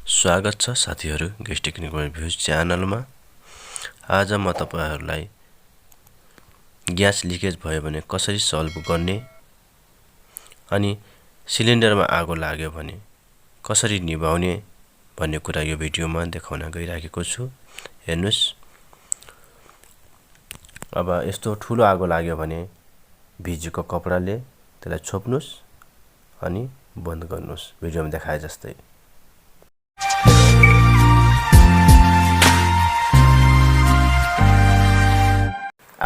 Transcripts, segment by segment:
स्वागत छ साथीहरु गेस्ट टेक्निकल रिभ्युज च्यानलमा। आज म तपाईहरुलाई ग्यास लिकेज भयो भने कसरी सल्भ गर्ने अनि सिलिन्डरमा आगो लाग्यो भने कसरी निभाउने भन्ने कुरा यो भिडियोमा देखाउन गइराखेको छु। हेर्नुस्, अब यस्तो ठूलो आगो लाग्यो भने भिजेको कपडाले त्यसलाई छोप्नुस् अनि बन्द गर्नुस्, भिडियोमा देखाए जस्तै।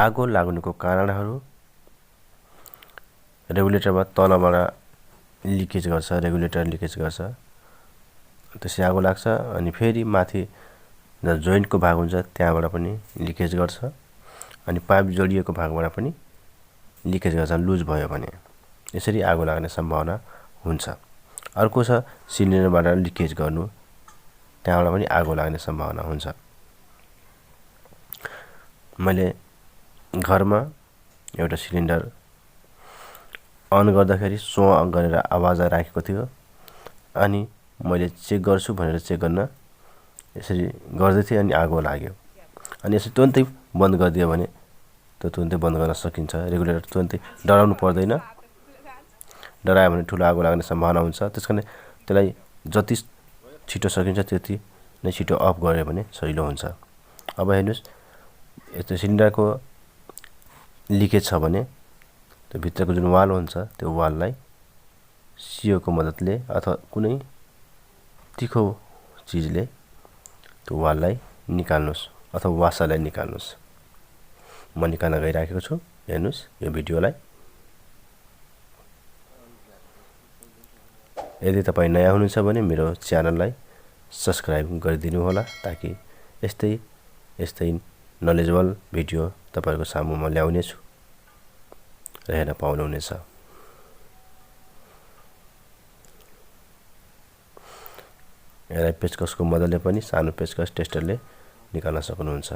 आगो लाग्नुको कारणहरु रेगुलेटरमा तलबाट लिकेज गर्छ, रेगुलेटर लिकेज गर्छ, त्यसै आगो लाग्छ। अनि फेरि माथि ज जोइन्टको भाग हुन्छ त्यहाँबाट पनि लिकेज गर्छ, अनि पाइप जोडिएको भागबाट पनि लिकेज गर्छ लुज भयो भने। यसरी आगो लाग्ने सम्भावना हुन्छ। अर्को छ सिलिन्डरबाट लिकेज गर्नु, त्यहाँबाट पनि आगो लाग्ने सम्भावना हुन्छ। मैले घरमा एउटा सिलिन्डर अन गर्दाखेरि सो गरेर आवाज राखेको थियो, अनि मैले चेक गर्छु भनेर चेक गर्न यसरी गर्दै थिएँ अनि आगो लाग्यो। अनि यसरी तुरुन्तै बन्द गरिदियो भने त्यो तुरुन्तै बन्द गर्न सकिन्छ। रेगुलेटर तुरुन्तै डराउनु पर्दैन, डरायो भने ठूलो आगो लाग्ने सम्भावना हुन्छ। त्यसकारण त्यसलाई जति छिटो सकिन्छ त्यति नै छिटो अफ गर्यो भने सजिलो हुन्छ। अब हेर्नुस्, यस्तो सिलिन्डरको लिकेज छ भने त्यो भित्रको जुन वाल हुन्छ त्यो वाललाई सियोको मद्दतले अथवा कुनै तिखो चीजले त्यो वाललाई निकाल्नुस् अथवा वासरलाई निकाल्नुस्। म निकाल्न गइराखेको छु। हेर्नुस् यो भिडियोलाई। यदि तपाई नयाँ हुनुहुन्छ भने मेरो च्यानललाई सब्स्क्राइब गरिदिनु होला, ताकि यस्तै नलेजेबल भिडियो तपाईहरुको सामु म ल्याउने छु र हेर्न पाउनुहुनेछ। यसलाई पेचकसको मद्दतले पनि सानो पेचकस टेस्टरले निकाल्न सक्नुहुन्छ।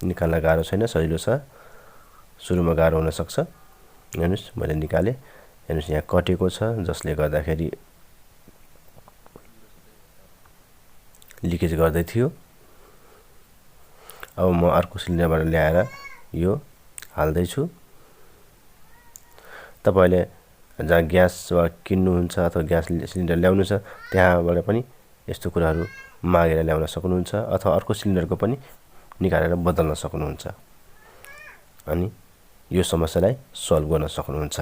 निकाल्न गाह्रो छैन, सजिलो छ। सुरुमा गाह्रो हुन सक्छ। हेर्नुस् मैले निकाले। हेर्नुस् यहाँ कटेको छ, जसले गर्दाखेरि लिकेज गर्दै थियो। अब म अर्को सिलिन्डरबाट ल्याएर यो हाल्दै छु। तपाईले जहाँ ग्यास किन्नुहुन्छ अथवा ग्यास सिलिन्डर ल्याउनु छ त्यहाँबाट पनि यस्तो कुराहरु मागेर ल्याउन सक्नुहुन्छ, अथवा अर्को सिलिन्डरको पनि निकालेर बदल्न सक्नुहुन्छ अनि यो समस्यालाई सल्भ गर्न सक्नुहुन्छ,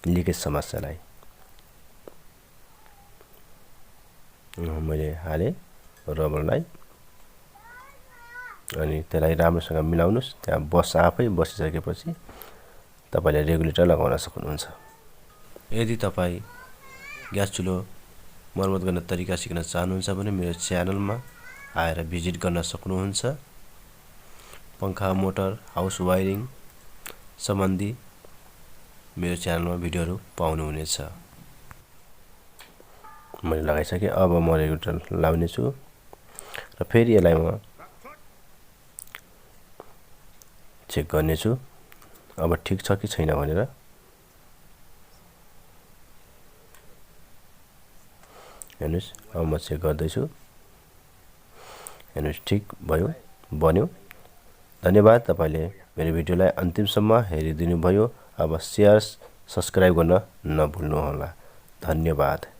लिकेज समस्यालाई। मैले हाले रबरलाई, अनि त्यसलाई राम्रोसँग मिलाउनुस्। त्यहाँ आफै बसिसकेपछि तपाईले रेगुलेटर लगाउन सक्नुहुन्छ। यदि तपाई ग्यास चुलो मर्मत गर्ने तरिका सिक्न चाहनुहुन्छ भने मेरो च्यानलमा आएर भिजिट गर्न सक्नुहुन्छ। पंखा, मोटर, हाउस वायरिङ सम्बन्धी मेरो च्यानलमा भिडियोहरु पाउनुहुनेछ। मैले लगाइसके। अब म रेगुलेटर लाउने छु र फेरि यसलाई म चेक गर्ने छु अब ठीक छ कि छैन भनेर। हेर्नुस् अब म चेक गर्दै छु। हेर्नुस् ठीक भयो, बन्यो। धन्यवाद, तपाईले मेरो भिडियोलाई अन्तिमसम्म हेरिदिनु भयो। अब शेयर, सब्स्क्राइब गर्न नभुल्नु होला। धन्यवाद।